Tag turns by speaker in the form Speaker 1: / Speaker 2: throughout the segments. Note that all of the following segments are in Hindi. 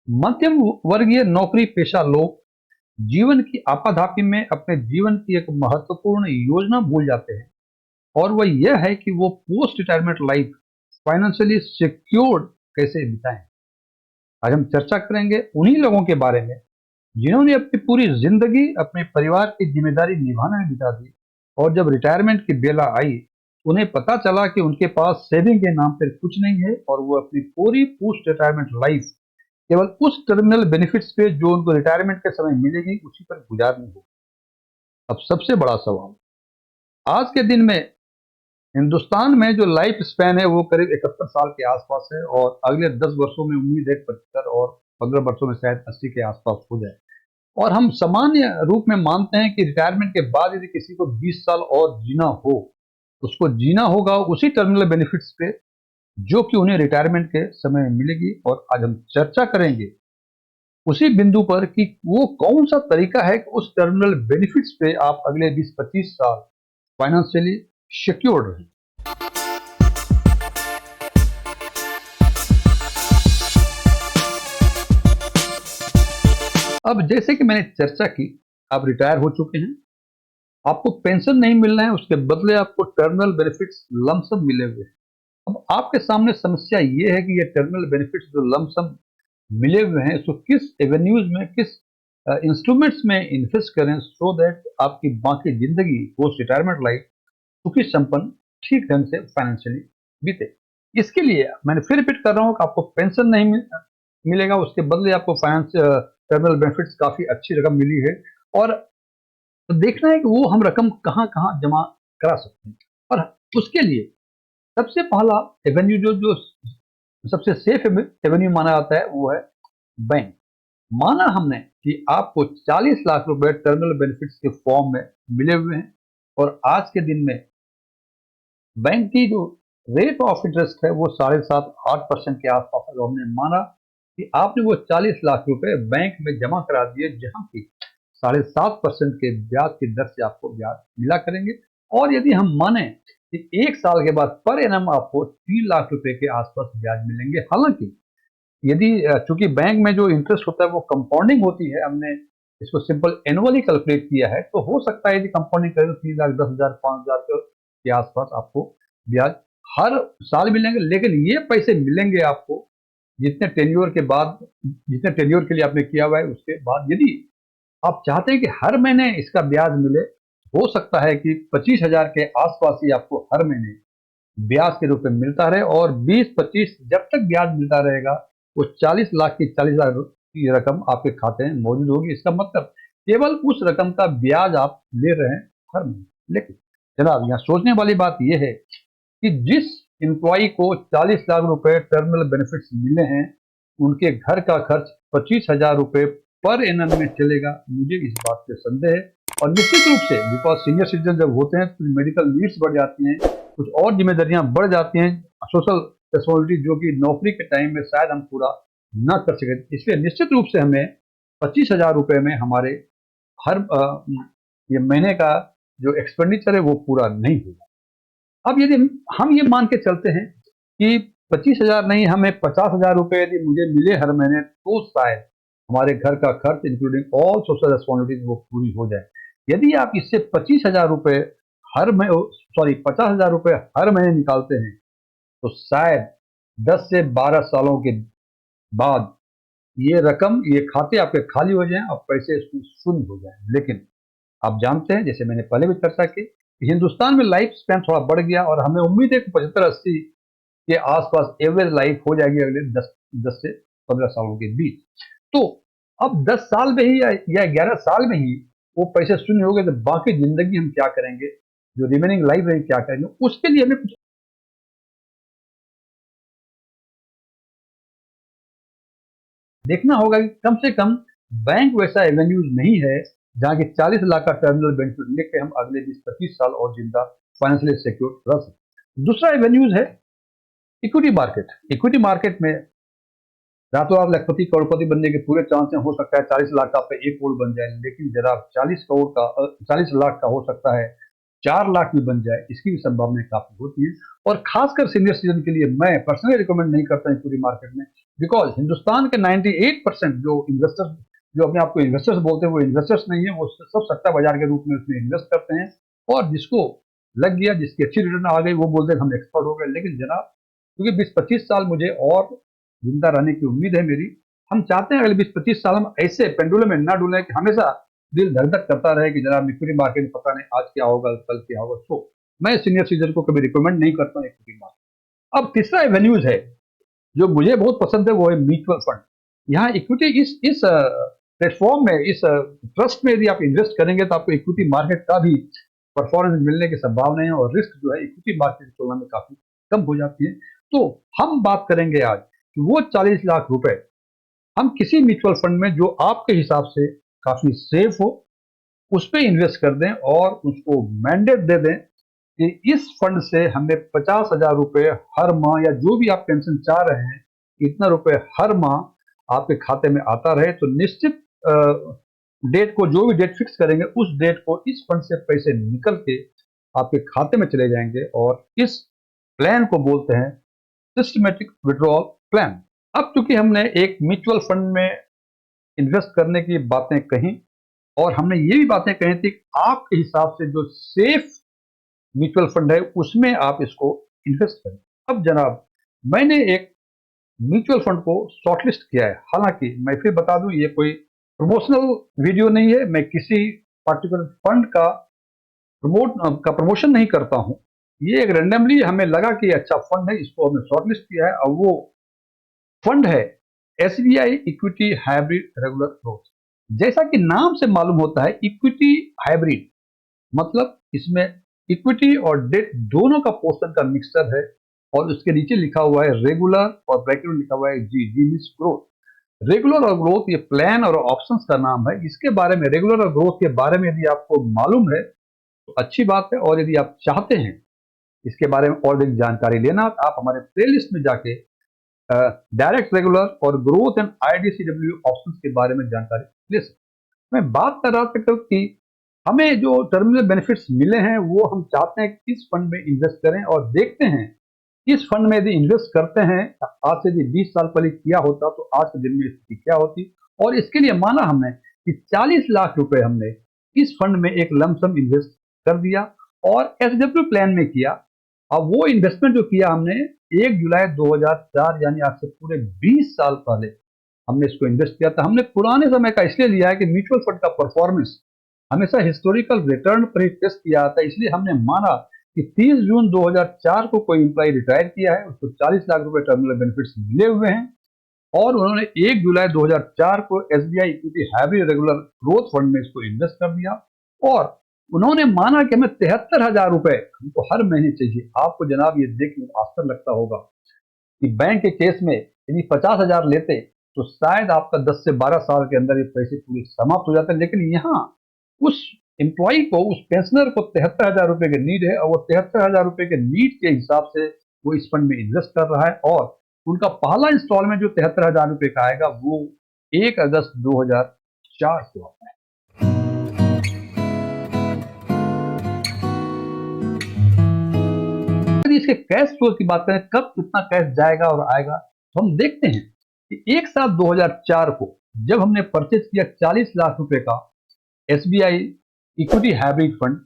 Speaker 1: मध्यम वर्गीय नौकरी पेशा लोग जीवन की आपाधापी में अपने जीवन की एक महत्वपूर्ण योजना भूल जाते हैं, और वह यह है कि वो post retirement life financially secured कैसे बिताएं। आज हम चर्चा करेंगे उन्हीं लोगों के बारे में जिन्होंने अपनी पूरी जिंदगी अपने परिवार की जिम्मेदारी निभाने में बिता दी, और जब रिटायरमेंट की बेला आई, उन्हें पता चला कि उनके पास सेविंग के नाम पर कुछ नहीं है, और वो अपनी पूरी पोस्ट रिटायरमेंट लाइफ केवल उस टर्मिनल बेनिफिट्स पे जो उनको रिटायरमेंट के समय मिलेगी उसी पर गुजारनी होगी। अब सबसे बड़ा सवाल, आज के दिन में हिंदुस्तान में जो लाइफ स्पैन है वो करीब 71 साल के आसपास है, और अगले 10 वर्षों में उम्मीद है 75 और 15 वर्षों में शायद 80 के आसपास हो जाए। और हम सामान्य रूप में मानते हैं कि रिटायरमेंट के बाद यदि किसी को 20 साल और जीना हो, उसको जीना होगा उसी टर्मिनल बेनिफिट्स पे जो कि उन्हें रिटायरमेंट के समय में मिलेगी। और आज हम चर्चा करेंगे उसी बिंदु पर कि वो कौन सा तरीका है कि उस टर्मिनल बेनिफिट्स पे आप अगले 20-25 साल फाइनेंशियली सिक्योर्ड रहें। अब जैसे कि मैंने चर्चा की, आप रिटायर हो चुके हैं, आपको पेंशन नहीं मिल रहा है, उसके बदले आपको टर्मिनल बेनिफिट्स लमसम मिले हुए हैं। अब आपके सामने समस्या ये है कि ये टर्मिनल बेनिफिट्स जो लमसम मिले हुए हैं, इसको किस एवेन्यूज में, किस इंस्ट्रूमेंट्स में इन्वेस्ट करें सो दैट आपकी बाकी जिंदगी पोस्ट रिटायरमेंट लाइफ सुखी संपन्न ठीक ढंग से फाइनेंशियली बीते। इसके लिए मैंने फिर रिपीट कर रहा हूँ कि आपको पेंशन नहीं मिलेगा, उसके बदले आपको फाइनेंस टर्मिनल बेनिफिट्स काफी अच्छी रकम मिली है। और देखना है कि वो हम रकम कहाँ कहाँ जमा करा सकते हैं। और उसके लिए सबसे पहला एवेन्यू जो जो सबसे सेफ एवेन्यू माना जाता है वो है बैंक। माना हमने कि आपको 40 लाख रुपए टर्मिनल बेनिफिट्स के फॉर्म में मिले हुए हैं, और आज के दिन में बैंक की जो रेट ऑफ इंटरेस्ट है वो 7.5-8% के आसपास है। तो हमने माना कि आपने वो 40 लाख रुपए बैंक में जमा करा दिए, जहां की 7.5% के ब्याज की दर से आपको ब्याज मिला करेंगे। और यदि हम माने कि 1 साल के बाद पर एनम आपको 3 लाख रुपए के आसपास ब्याज मिलेंगे। हालांकि यदि चूंकि बैंक में जो इंटरेस्ट होता है वो कंपाउंडिंग होती है, हमने इसको सिंपल एनुअली कैलकुलेट किया है, तो हो सकता है यदि कंपाउंडिंग करें तो 3 लाख 10 हजार 5 हजार के आसपास आपको ब्याज हर साल मिलेंगे। लेकिन ये पैसे मिलेंगे आपको जितने टेन्योर के बाद, जितने टेन्योर के लिए आपने किया हुआ है उसके बाद। यदि आप चाहते हैं कि हर महीने इसका ब्याज मिले, हो सकता है कि 25 हजार के आसपास ही आपको हर महीने ब्याज के रूप में मिलता रहे, और 20-25 जब तक ब्याज मिलता रहेगा वो 40 लाख की 40 लाख की रकम आपके खाते में मौजूद होगी। इसका मतलब केवल उस रकम का ब्याज आप ले रहे हैं हर महीने। लेकिन जनाब, यहाँ सोचने वाली बात यह है कि जिस एम्प्लॉय को 40 लाख रुपए टर्मिनल बेनिफिट्स मिले हैं, उनके घर का खर्च 25 हजार रुपए पर एनम में चलेगा, मुझे इस बात पे संदेह है। और निश्चित रूप से बिकॉज सीनियर सिटीजन जब होते हैं तो मेडिकल नीड्स बढ़ जाती हैं, कुछ और जिम्मेदारियां बढ़ जाती हैं, सोशल रिस्पॉन्सिबिलिटी जो कि नौकरी के टाइम में शायद हम पूरा ना कर सके, इसलिए निश्चित रूप से हमें 25 हजार रुपए में हमारे हर ये महीने का जो एक्सपेंडिचर है वो पूरा नहीं होगा। अब यदि हम ये मान के चलते हैं कि 25 हजार नहीं, हमें 50 हजार रुपए यदि मुझे मिले हर महीने, तो शायद हमारे घर का खर्च इंक्लूडिंग ऑल सोशल रिस्पॉन्सिबिलिटीज वो पूरी हो जाए। यदि आप इससे 25 हजार रुपए हर महीने, सॉरी 50 हजार रुपए हर महीने निकालते हैं, तो शायद 10 से 12 सालों के बाद ये रकम, ये खाते आपके खाली हो जाएं और पैसे इसमें शून्य हो जाएं। लेकिन आप जानते हैं, जैसे मैंने पहले भी चर्चा की, हिंदुस्तान में लाइफ स्पैन थोड़ा बढ़ गया, और हमें उम्मीद है कि 75-80 के आसपास एवरेज लाइफ हो जाएगी अगले 10 से 15 सालों के बीच। तो अब 10 साल में ही या 11 साल में ही वो पैसे शून्य हो गए, तो बाकी जिंदगी हम क्या करेंगे, जो रिमेनिंग लाइफ है क्या करेंगे, उसके लिए हमें कुछ देखना होगा कि कम से कम बैंक वैसा एवेन्यूज नहीं है जहां की 40 लाख का टर्मिनल बेनिफिट लेके हम अगले 20-25 साल और जिंदा फाइनेंशियली सिक्योर रह सकते। दूसरा एवेन्यूज है इक्विटी मार्केट। इक्विटी मार्केट में रातों रात लखपति करोड़पति बनने के पूरे चांस हैं। हो सकता है 40 लाख का पे 1 करोड़ बन जाए, लेकिन जरा 40 लाख का हो सकता है 4 लाख भी बन जाए, इसकी भी संभावना काफी होती है। और खासकर सीनियर सिटीजन के लिए मैं पर्सनली रिकमेंड नहीं करता इक्विटी मार्केट में, बिकॉज हिंदुस्तान के 98% जो इन्वेस्टर्स, जो अपने आप को इन्वेस्टर्स बोलते हैं, वो इन्वेस्टर्स नहीं है, वो सब सट्टा बाजार के रूप में उसमें इन्वेस्ट करते हैं। और जिसको लग गया, जिसकी अच्छी रिटर्न आ गई, वो बोलते हैं हम एक्सपर्ट हो गए। लेकिन जनाब, क्योंकि 20-25 साल मुझे और जिंदा रहने की उम्मीद है मेरी, हम चाहते हैं अगले 20-25 साल हम ऐसे पेंडुलम में ना डूले कि हमेशा दिल धक धक करता रहे कि जनाब इक्विटी मार्केट में पता नहीं आज क्या होगा, कल क्या होगा। तो मैं सीनियर सिटीजन को कभी रिकमेंड नहीं करता हूँ इक्विटी मार्केट। अब तीसरा एवेन्यूज है जो मुझे बहुत पसंद है, वो है म्यूचुअल फंड। यहाँ इक्विटी इस प्लेटफॉर्म में, इस ट्रस्ट में यदि आप इन्वेस्ट करेंगे तो आपको इक्विटी मार्केट का भी परफॉर्मेंस मिलने की संभावना है, और रिस्क जो है इक्विटी मार्केट की तुलना में काफी कम हो जाती है। तो हम बात करेंगे आज कि वो 40 लाख रुपए हम किसी म्यूचुअल फंड में जो आपके हिसाब से काफी सेफ हो, उस पर इन्वेस्ट कर दें और उसको मैंडेट दे दें कि इस फंड से हमें 50,000 रुपए हर माह, या जो भी आप पेंशन चाह रहे हैं, इतना रुपए हर माह आपके खाते में आता रहे। तो निश्चित डेट को, जो भी डेट फिक्स करेंगे, उस डेट को इस फंड से पैसे निकल के आपके खाते में चले जाएंगे, और इस प्लान को बोलते हैं सिस्टमेटिक विड्रॉल प्लान। अब चूंकि हमने एक म्यूचुअल फंड में इन्वेस्ट करने की बातें कही, और हमने ये भी बातें कही थी कि आपके हिसाब से जो सेफ म्यूचुअल फंड है उसमें आप इसको इन्वेस्ट करें। अब जनाब, मैंने एक म्यूचुअल फंड को शॉर्टलिस्ट किया है। हालांकि मैं फिर बता दूं, ये कोई प्रमोशनल वीडियो नहीं है, मैं किसी पर्टिकुलर फंड का प्रमोशन नहीं करता हूं। ये एक रेंडमली हमें लगा कि अच्छा फंड है, इसको हमने शॉर्टलिस्ट किया है। और वो फंड है SBI equity hybrid regular growth. जैसा कि नाम से मालूम होता है, इक्विटी हाइब्रिड मतलब इसमें इक्विटी और डेट दोनों का पोर्शन का मिक्सचर है। और उसके नीचे लिखा हुआ है रेगुलर, और ब्रैकेट में लिखा हुआ है जी, जी मींस ग्रोथ। रेगुलर और ग्रोथ ये प्लान और ऑप्शंस का नाम है। इसके बारे में, रेगुलर और ग्रोथ के बारे में यदि आपको मालूम है तो अच्छी बात है, और यदि आप चाहते हैं इसके बारे में और अधिक जानकारी लेना, तो आप हमारे प्लेलिस्ट में जाके डायरेक्ट, रेगुलर और ग्रोथ एंड आईडीसीडब्ल्यू ऑप्शंस के बारे में जानकारी ले सकते। मैं बात कर रहा था कि हमें जो टर्मिनल बेनिफिट्स मिले हैं, वो हम चाहते हैं कि इस फंड में इन्वेस्ट करें, और देखते हैं इस फंड में यदि इन्वेस्ट करते हैं, आज से यदि 20 साल पहले किया होता तो आज के दिन में इसकी क्या होती। और इसके लिए माना हमने कि 40 लाख रुपए हमने इस फंड में एक लमसम इन्वेस्ट कर दिया, और एसडब्ल्यू प्लान में किया। अब वो इन्वेस्टमेंट जो किया हमने 1 जुलाई 2004, यानी आज से पूरे 20 साल पहले हमने इसको इन्वेस्ट किया था। हमने पुराने समय का इसलिए लिया है कि म्यूचुअल फंड का परफॉर्मेंस हमेशा हिस्टोरिकल रिटर्न पर ही टेस्ट किया जाता है। इसलिए हमने माना कि 30 जून 2004 को कोई एम्प्लॉय रिटायर किया है, उसको 40 लाख रुपए टर्मिनल बेनिफिट्स मिले हुए हैं, और उन्होंने 1 जुलाई 2004 को SBI equity hybrid regular growth fund में इसको इन्वेस्ट कर दिया। और उन्होंने माना कि हमें 73,000 रुपए हमको हर महीने चाहिए। आपको जनाब ये देखने आश्चर्य लगता होगा कि बैंक के केस में यदि 50,000 लेते तो शायद आपका 10 से 12 साल के अंदर ये पैसे पूरे समाप्त हो जाते हैं। लेकिन यहाँ उस एम्प्लॉय को, उस पेंशनर को 73,000 रुपए की नीड है, और वो 73,000 रुपए के नीड के हिसाब से वो इस फंड में इन्वेस्ट कर रहा है। और उनका पहला इंस्टॉलमेंट जो 73,000 रुपए का आएगा, वो 1 अगस्त 2004 को आता है। यदि इसके कैश फ्लो की बात करें, कब कितना कैश जाएगा और आएगा, तो हम देखते हैं कि 1/7/2004 को जब हमने परचेज किया 40 लाख रुपए का एसबीआई इक्विटी हाइब्रिड फंड,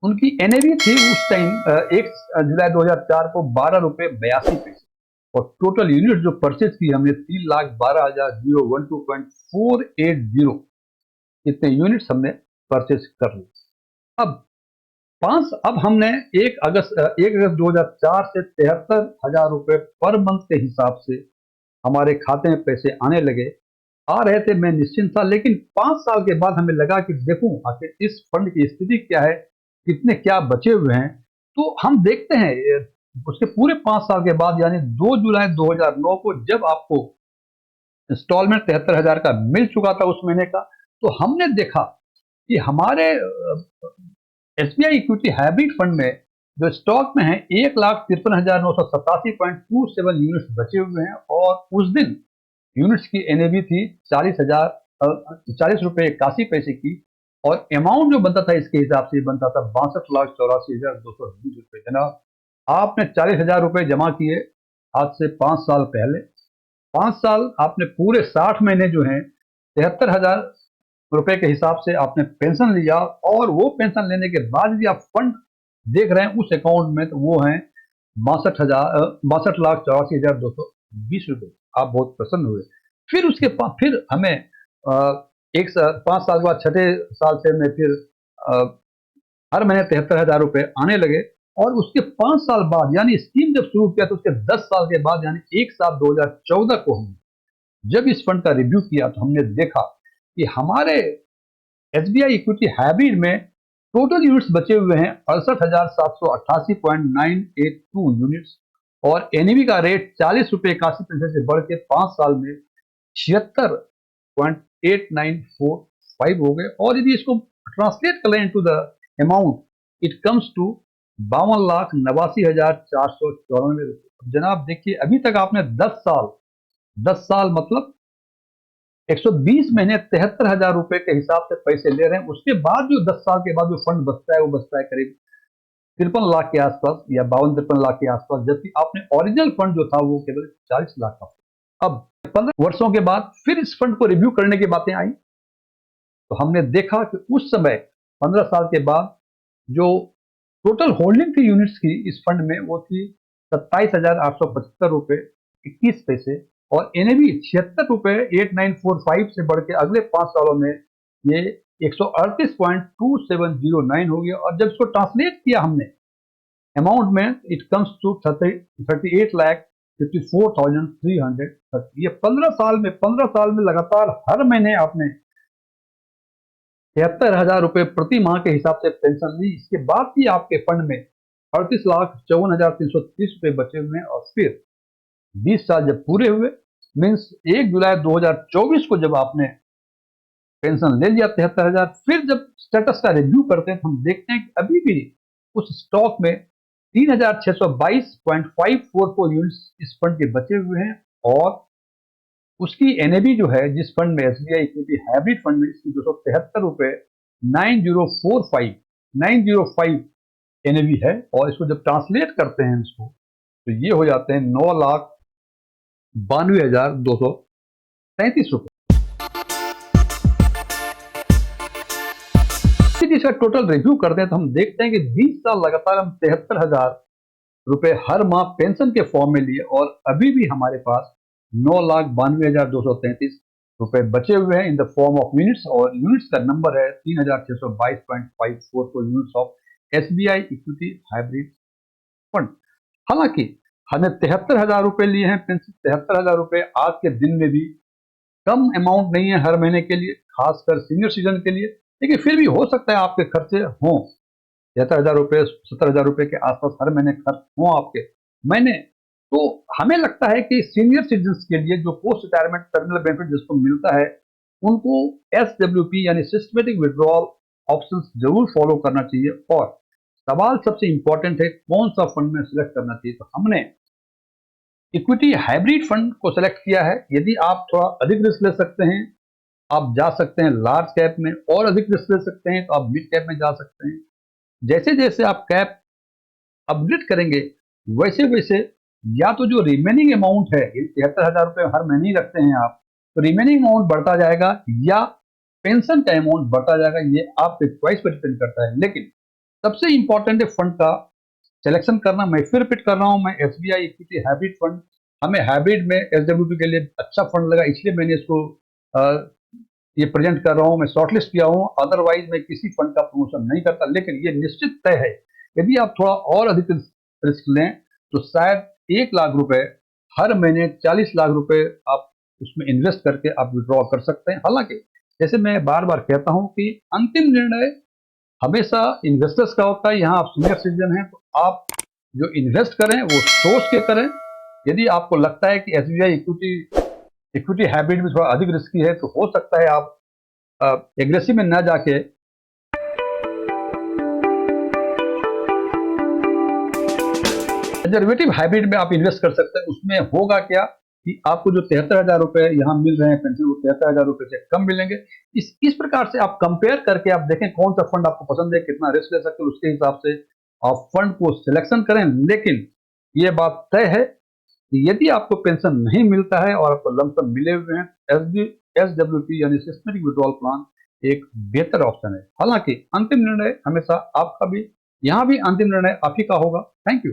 Speaker 1: उनकी एनएवी थी उस टाइम 1 जुलाई 2004 को 12 रुपए 82 पैसे, और टोटल यूनिट जो परचेज की हमने 3,12,012.480 इतने यूनिट्स हमने परचेज कर लिए। अब अब हमने 1 अगस्त 2004 से 73,000 रुपए पर मंथ के हिसाब से हमारे खाते में पैसे आने लगे, आ रहे थे। मैं निश्चिंत था। लेकिन 5 साल के बाद हमें लगा कि देखूं आखिर इस फंड की स्थिति क्या है, कितने क्या बचे हुए हैं। तो हम देखते हैं उसके पूरे 5 साल के बाद, यानी 2 जुलाई 2009 को जब आपको इंस्टॉलमेंट 73,000 का मिल चुका था उस महीने का, तो हमने देखा कि हमारे एसबीआई इक्विटी हाइब्रिड फंड में जो स्टॉक में है 1,53,987.27 यूनिट्स बचे हुए हैं। और उस दिन यूनिट्स की एनएवी थी 40 रुपए 81 पैसे की, और अमाउंट जो बनता था इसके हिसाब से बनता था 62,84,220 रुपये। जनाब, आपने 40,000 रुपये जमा किए आज से 5 साल पहले। 5 साल आपने पूरे 60 महीने जो हैं 73,000 रुपए के हिसाब से आपने पेंशन लिया, और वो पेंशन लेने के बाद भी आप फंड देख रहे हैं उस अकाउंट में, तो वो है 62,84,220 रुपये। आप बहुत प्रसन्न हुए। फिर उसके बाद फिर हमें 5 साल के बाद छठे साल से में फिर अ, हर महीने 73,000 रुपये आने लगे। और उसके 5 साल बाद यानी स्कीम जब शुरू किया तो उसके 10 साल के बाद यानी 1 साल 2014 को हमने जब इस फंड का रिव्यू किया तो हमने देखा कि हमारे एसबीआई इक्विटी हाइब्रिड में टोटल यूनिट्स बचे हुए हैं 68,788.982 यूनिट्स, और एनईवी का रेट 40 रुपये 81 पैसे से बढ़ के 5 साल में 76.8945 हो गए। और यदि इसको ट्रांसलेट करें to the amount, it comes to 52,89,494 रुपये। जनाब देखिए, अभी तक आपने 10 साल मतलब 120 महीने 73,000 रुपए के हिसाब से पैसे ले रहे हैं। उसके बाद जो 10 साल के बाद जो फंड बचता है वो बचता है करीब 53 लाख के आसपास या 52-53 लाख के आसपास, जबकि आपने ओरिजिनल फंड जो था वो केवल 40 लाख का। अब 15 वर्षों के बाद फिर इस फंड को रिव्यू करने की बातें आई, तो हमने देखा कि उस समय 15 साल के बाद जो टोटल होल्डिंग थी यूनिट्स की इस फंड में वो थी 27,875 रुपये 21 पैसे, और एनएवी 76 रुपये 8945 से बढ़ के अगले 5 सालों में ये 138.2709 हो गया। और जब इसको ट्रांसलेट किया हमने अमाउंट में, इट कम्स टू 38,54,330। ये 15 साल में लगातार हर महीने आपने 73,000 रुपये प्रति माह के हिसाब से पेंशन ली। इसके बाद भी आपके फंड में 38,54,330 रुपये बचे हुए हैं। और फिर 20 साल जब पूरे हुए, मीन्स 1 जुलाई 2024 को जब आपने पेंशन ले लिया 73,000, फिर जब स्टेटस का रिव्यू करते हैं तो हम देखते हैं कि अभी भी उस स्टॉक में 3,622.544 यूनिट्स इस फंड के बचे हुए हैं। और उसकी एनएबी जो है जिस फंड में एसबीआई इक्विटी हाइब्रिड फंड में इसकी 273 रुपये 905 एनएबी है। और इसको जब ट्रांसलेट करते हैं इसको तो ये हो जाते हैं 9,92,233 रुपये। इसका टोटल रिव्यू करते हैं तो हम देखते हैं कि 20 साल लगातार हम 73,000 रुपए हर माह पेंशन के फॉर्म में लिए, और अभी भी हमारे पास 9,92,233 रुपए बचे हुए हैं in the form of units. और यूनिट्स का नंबर है 3,622.544 units of SBI equity hybrid fund. हालांकि हमने 73,000 रुपए लिए हैं पेंशन। 73,000 रुपए आज के दिन में भी कम अमाउंट नहीं है हर महीने के लिए, खासकर सीनियर सिटीजन के लिए, लेकिन फिर भी हो सकता है आपके खर्चे हों 73,000 रुपये 70,000 रुपये के आसपास हर महीने खर्च हों आपके महीने। तो हमें लगता है कि सीनियर सिटीजन के लिए जो पोस्ट रिटायरमेंट टर्मिनल बेनिफिट जिसको मिलता है उनको SWP यानी सिस्टमेटिक विड्रॉल ऑप्शंस जरूर फॉलो करना चाहिए। और सवाल सबसे इंपॉर्टेंट है कौन सा फंड में सिलेक्ट करना चाहिए, तो हमने इक्विटी हाइब्रिड फंड को सिलेक्ट किया है। यदि आप थोड़ा अधिक रिस्क ले सकते हैं आप जा सकते हैं लार्ज कैप में, और अधिक रिस्क ले सकते हैं तो आप मिड कैप में जा सकते हैं। जैसे जैसे आप कैप अपग्रेड करेंगे वैसे वैसे या तो जो रिमेनिंग अमाउंट है 73,000 रुपये हर महीने ही रखते हैं आप, तो रिमेनिंग अमाउंट बढ़ता जाएगा या पेंशन का अमाउंट बढ़ता जाएगा, ये आपके चॉइस पर डिपेंड करता है। लेकिन सबसे इंपॉर्टेंट है फंड का सिलेक्शन करना। मैं फिर रिपीट कर रहा हूं, मैं एसबीआई इक्विटी हाइब्रिड फंड, हमें हाइब्रिड में एसडब्ल्यूपी के लिए अच्छा फंड लगा इसलिए मैंने इसको ये प्रेजेंट कर रहा हूं। मैं शॉर्टलिस्ट किया हूं, अदरवाइज मैं किसी फंड का प्रमोशन नहीं करता। लेकिन ये निश्चित तय है यदि आप थोड़ा और अधिक रिस्क लें तो शायद 1 लाख रुपए हर महीने 40 लाख रुपए आप उसमें इन्वेस्ट करके आप विड्रॉ कर सकते हैं। हालांकि जैसे मैं बार बार कहता हूं कि अंतिम निर्णय हमेशा इन्वेस्टर्स का होता है। यहाँ आप सीनियर सिटीजन हैं तो आप जो इन्वेस्ट करें वो सोच के करें। यदि आपको लगता है कि एसबीआई इक्विटी हाइब्रिड में थोड़ा अधिक रिस्की है तो हो सकता है आप एग्रेसिव में ना जाके कंजर्वेटिव हाइब्रिड में आप इन्वेस्ट कर सकते हैं। उसमें होगा क्या कि आपको जो 73,000 रुपए यहाँ मिल रहे हैं पेंशन, वो 73,000 रुपए से कम मिलेंगे। इस प्रकार से आप कंपेयर करके आप देखें कौन सा फंड आपको पसंद है, कितना रिस्क ले सकते हैं, उसके हिसाब से आप फंड को सिलेक्शन करें। लेकिन ये बात तय है कि यदि आपको पेंशन नहीं मिलता है और आपको लमसम मिले हुए हैं, SWP यानी सिस्टमेटिक विड्रॉल प्लान एक बेहतर ऑप्शन है। हालांकि अंतिम निर्णय हमेशा आपका भी, यहाँ भी अंतिम निर्णय आप ही का होगा। Thank you.